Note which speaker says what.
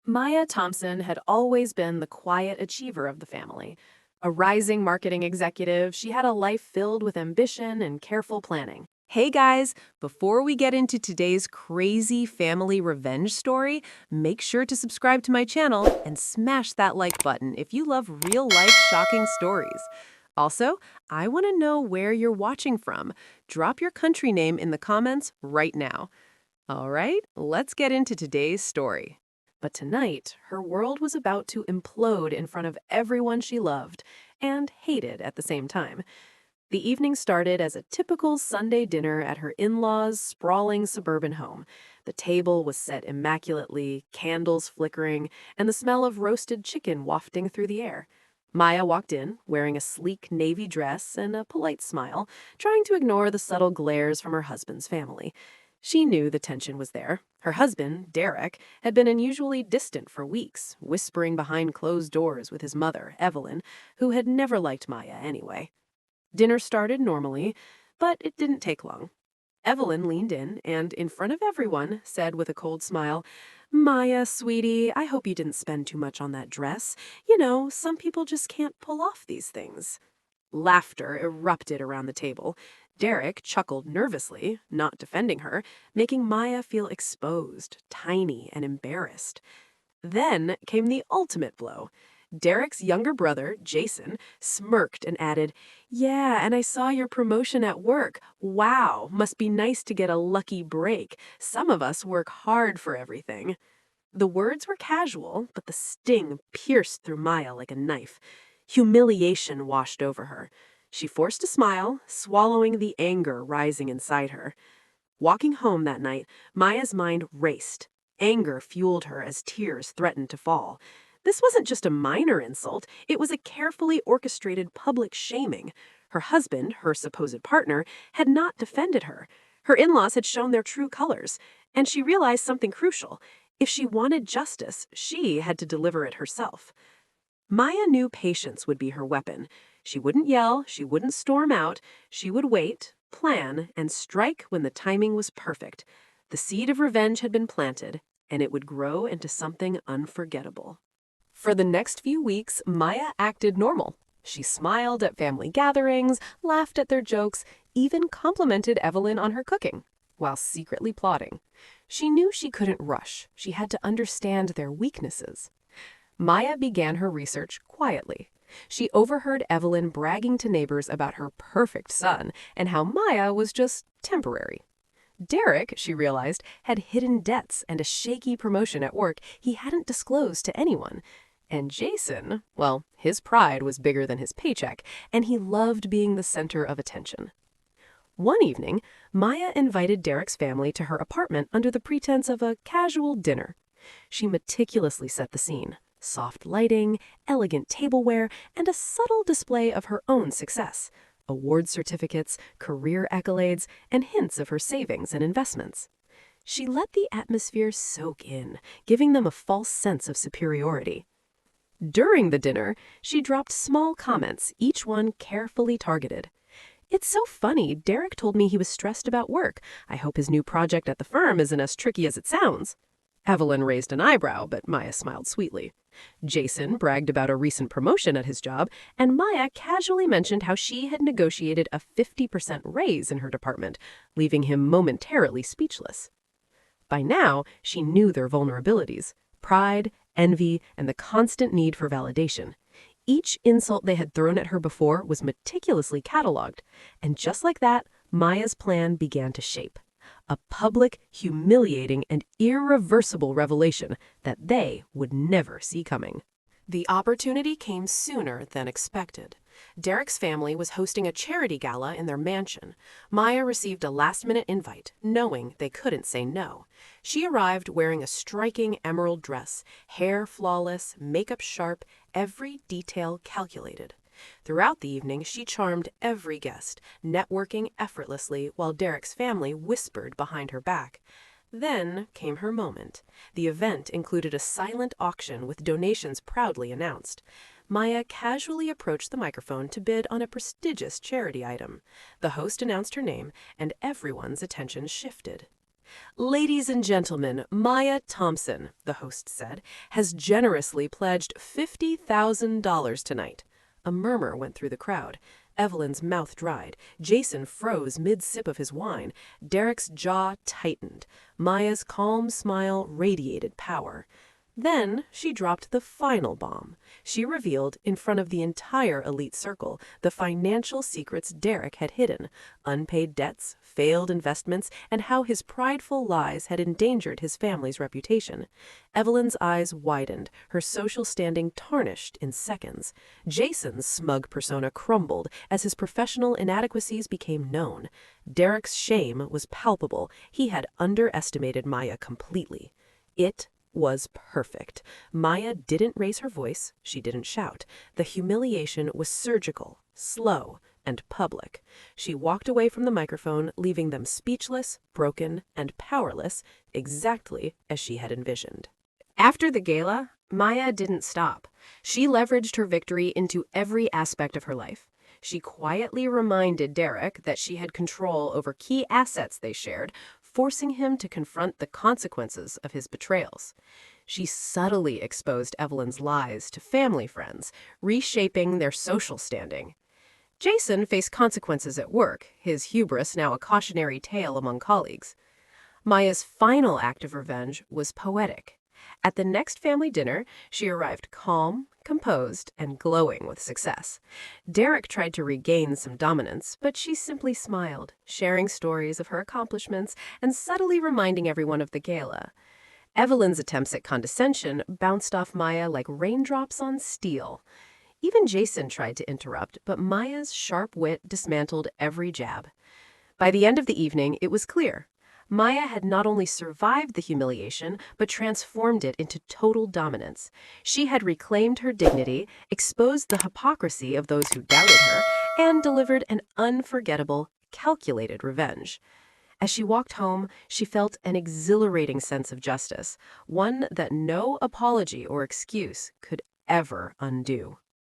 Speaker 1: Maya Thompson had always been the quiet achiever of the family. A rising marketing executive, she had a life filled with ambition and careful planning.
Speaker 2: Hey guys, before we get into today's crazy family revenge story, make sure to subscribe to my channel and smash that like button if you love real-life shocking stories. Also, I want to know where you're watching from. Drop your country name in the comments right now. All right, let's get into today's story.
Speaker 1: But tonight, her world was about to implode in front of everyone she loved and hated at the same time. The evening started as a typical Sunday dinner at her in-laws' sprawling suburban home. The table was set immaculately, candles flickering, and the smell of roasted chicken wafting through the air. Maya walked in, wearing a sleek navy dress and a polite smile, trying to ignore the subtle glares from her husband's family. She knew the tension was there. Her husband, Derek, had been unusually distant for weeks, whispering behind closed doors with his mother, Evelyn, who had never liked Maya anyway. Dinner started normally, but it didn't take long. Evelyn leaned in front of everyone, said with a cold smile, "Maya, sweetie, I hope you didn't spend too much on that dress. You know, some people just can't pull off these things." Laughter erupted around the table. Derek chuckled nervously, not defending her, making Maya feel exposed, tiny, and embarrassed. Then came the ultimate blow. Derek's younger brother, Jason, smirked and added, "Yeah, and I saw your promotion at work. Wow, must be nice to get a lucky break. Some of us work hard for everything." The words were casual, but the sting pierced through Maya like a knife. Humiliation washed over her. She forced a smile, swallowing the anger rising inside her. Walking home that night, Maya's mind raced. Anger fueled her as tears threatened to fall. This wasn't just a minor insult, it was a carefully orchestrated public shaming. Her husband, her supposed partner, had not defended her. Her in-laws had shown their true colors, and she realized something crucial. If she wanted justice, she had to deliver it herself. Maya knew patience would be her weapon. She wouldn't yell, she wouldn't storm out, she would wait, plan, and strike when the timing was perfect. The seed of revenge had been planted, and it would grow into something unforgettable.
Speaker 2: For the next few weeks, Maya acted normal. She smiled at family gatherings, laughed at their jokes, even complimented Evelyn on her cooking, while secretly plotting. She knew she couldn't rush. She had to understand their weaknesses. Maya began her research quietly. She overheard Evelyn bragging to neighbors about her perfect son and how Maya was just temporary. Derek, she realized, had hidden debts and a shaky promotion at work he hadn't disclosed to anyone. And Jason, well, his pride was bigger than his paycheck, and he loved being the center of attention. One evening, Maya invited Derek's family to her apartment under the pretense of a casual dinner. She meticulously set the scene. Soft lighting, elegant tableware, and a subtle display of her own success. Award certificates, career accolades, and hints of her savings and investments. She let the atmosphere soak in, giving them a false sense of superiority. During the dinner, she dropped small comments, each one carefully targeted. "It's so funny, Derek told me he was stressed about work. I hope his new project at the firm isn't as tricky as it sounds." Evelyn raised an eyebrow, but Maya smiled sweetly. Jason bragged about a recent promotion at his job, and Maya casually mentioned how she had negotiated a 50% raise in her department, leaving him momentarily speechless. By now, she knew their vulnerabilities: pride, envy, and the constant need for validation. Each insult they had thrown at her before was meticulously cataloged, and just like that, Maya's plan began to shape. A public, humiliating, and irreversible revelation that they would never see coming. The opportunity came sooner than expected. Derek's family was hosting a charity gala in their mansion. Maya received a last-minute invite, knowing they couldn't say no. She arrived wearing a striking emerald dress, hair flawless, makeup sharp, every detail calculated. Throughout the evening, she charmed every guest, networking effortlessly while Derek's family whispered behind her back. Then came her moment. The event included a silent auction with donations proudly announced. Maya casually approached the microphone to bid on a prestigious charity item. The host announced her name, and everyone's attention shifted. Ladies and gentlemen, Maya Thompson, the host said, has generously pledged $50,000 tonight. A murmur went through the crowd. Evelyn's mouth dried. Jason froze mid-sip of his wine. Derek's jaw tightened. Maya's calm smile radiated power. Then she dropped the final bomb. She revealed, in front of the entire elite circle, the financial secrets Derek had hidden: unpaid debts, failed investments, and how his prideful lies had endangered his family's reputation. Evelyn's eyes widened, her social standing tarnished in seconds. Jason's smug persona crumbled as his professional inadequacies became known. Derek's shame was palpable. He had underestimated Maya completely. It was perfect. Maya didn't raise her voice, she didn't shout. The humiliation was surgical, slow, and public. She walked away from the microphone, leaving them speechless, broken, and powerless, exactly as she had envisioned. After the gala, Maya didn't stop. She leveraged her victory into every aspect of her life. She quietly reminded Derek that she had control over key assets they shared, forcing him to confront the consequences of his betrayals. She subtly exposed Evelyn's lies to family friends, reshaping their social standing. Jason faced consequences at work, his hubris now a cautionary tale among colleagues. Maya's final act of revenge was poetic. At the next family dinner, she arrived calm, composed, and glowing with success. Derek tried to regain some dominance, but she simply smiled, sharing stories of her accomplishments and subtly reminding everyone of the gala. Evelyn's attempts at condescension bounced off Maya like raindrops on steel. Even Jason tried to interrupt, but Maya's sharp wit dismantled every jab. By the end of the evening, it was clear. Maya had not only survived the humiliation, but transformed it into total dominance. She had reclaimed her dignity, exposed the hypocrisy of those who doubted her, and delivered an unforgettable, calculated revenge. As she walked home, she felt an exhilarating sense of justice, one that no apology or excuse could ever undo.